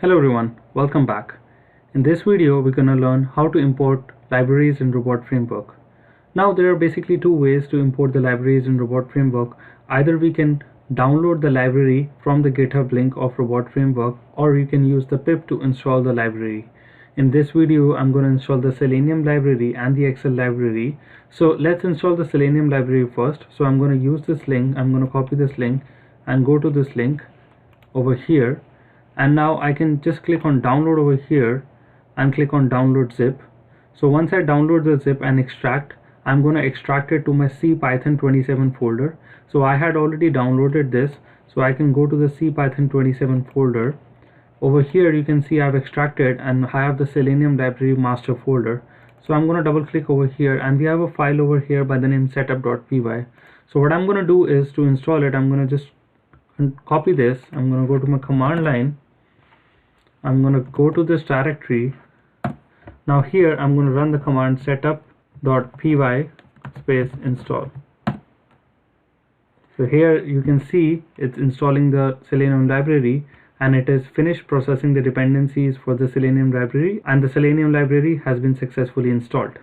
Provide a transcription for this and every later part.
Hello everyone, welcome back. In this video we're going to learn how to import libraries in Robot Framework. Now there are basically two ways to import the libraries in Robot Framework. Either we can download the library from the GitHub link of Robot Framework, or you can use the pip to install the library. In this video I'm going to install the Selenium library and the Excel library. So let's install the Selenium library first. So I'm going to use this link, I'm going to copy this link and go to this link over here. And now I can just click on download over here and click on download zip. So once I download the zip and extract, I'm going to extract it to my C Python 27 folder. So I had already downloaded this, so I can go to the C Python 27 folder. Over here you can see I've extracted and I have the Selenium library master folder. So I'm going to double click over here and we have a file over here by the name setup.py. So what I'm going to do is to install it, I'm going to just copy this. I'm going to go to my command line. I'm going to go to this directory. Now here I'm going to run the command setup.py space install. So here you can see it's installing the Selenium library and it is finished processing the dependencies for the Selenium library, and the Selenium library has been successfully installed.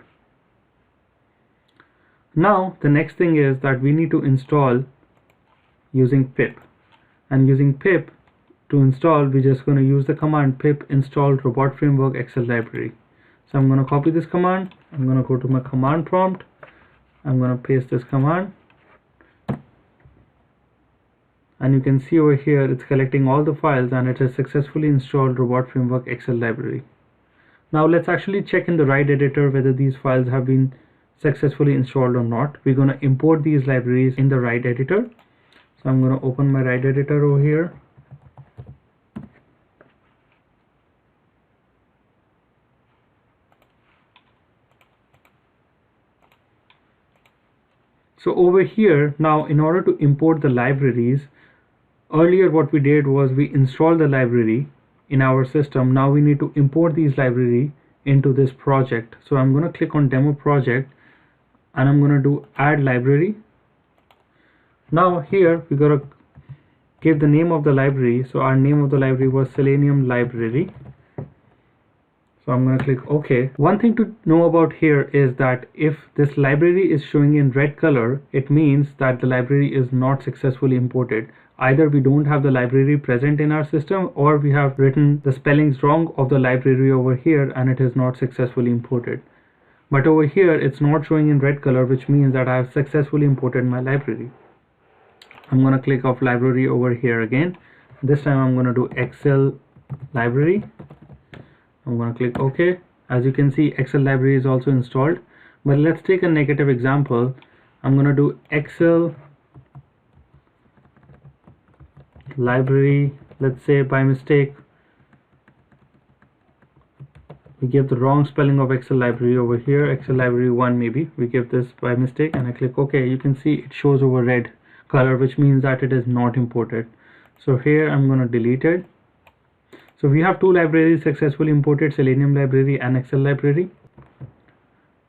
Now the next thing is that we need to install using pip. And using pip to install, we're just going to use the command pip install robotframework-excellibrary. So I'm going to copy this command, I'm going to go to my command prompt, I'm going to paste this command, and you can see over here it's collecting all the files and it has successfully installed robotframework-excellibrary. Now let's actually check in the write editor whether these files have been successfully installed or not. We're going to import these libraries in the write editor. So I'm going to open my write editor over here. So over here, now in order to import the libraries, earlier what we did was we installed the library in our system. Now we need to import these library into this project. So I'm going to click on demo project and I'm going to do add library. Now here we got to give the name of the library. So our name of the library was SeleniumLibrary. So I'm going to click OK. One thing to know about here is that if this library is showing in red color, it means that the library is not successfully imported. Either we don't have the library present in our system, or we have written the spellings wrong of the library over here and it is not successfully imported. But over here it's not showing in red color, which means that I have successfully imported my library. I'm going to click off library over here again. This time I'm going to do Excel library. I'm going to click OK. As you can see, Excel library is also installed. But let's take a negative example. I'm going to do Excel library. Let's say by mistake we give the wrong spelling of Excel library over here. Excel library 1 maybe. We give this by mistake and I click OK. You can see it shows over red color, which means that it is not imported. So here I'm going to delete it. So we have two libraries successfully imported, Selenium library and Excel library.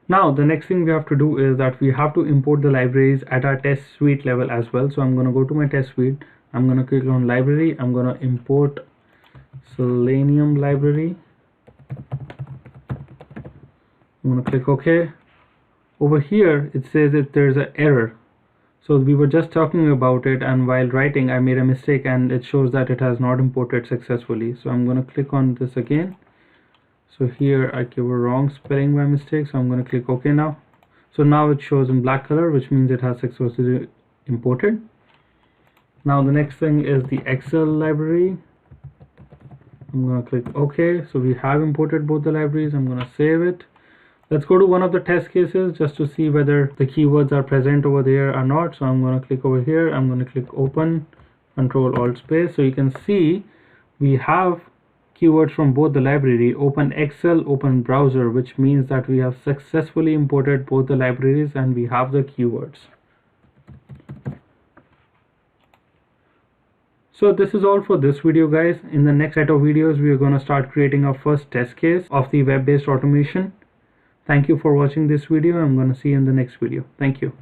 Now the next thing we have to do is that we have to import the libraries at our test suite level as well. So I'm going to go to my test suite, I'm going to click on library, I'm going to import Selenium library. I'm going to click OK. Over here it says that there's an error. So we were just talking about it, and while writing I made a mistake and it shows that it has not imported successfully. So I'm going to click on this again. So here I give a wrong spelling by mistake, so I'm going to click OK now. So now it shows in black color, which means it has successfully imported. Now the next thing is the Excel library. I'm going to click OK. So we have imported both the libraries. I'm going to save it. Let's go to one of the test cases just to see whether the keywords are present over there or not. So I'm going to click over here. I'm going to click open, Control Alt space. So you can see we have keywords from both the library, open Excel, open browser, which means that we have successfully imported both the libraries and we have the keywords. So this is all for this video, guys. In the next set of videos we are going to start creating our first test case of the web-based automation. Thank you for watching this video. I'm going to see you in the next video. Thank you.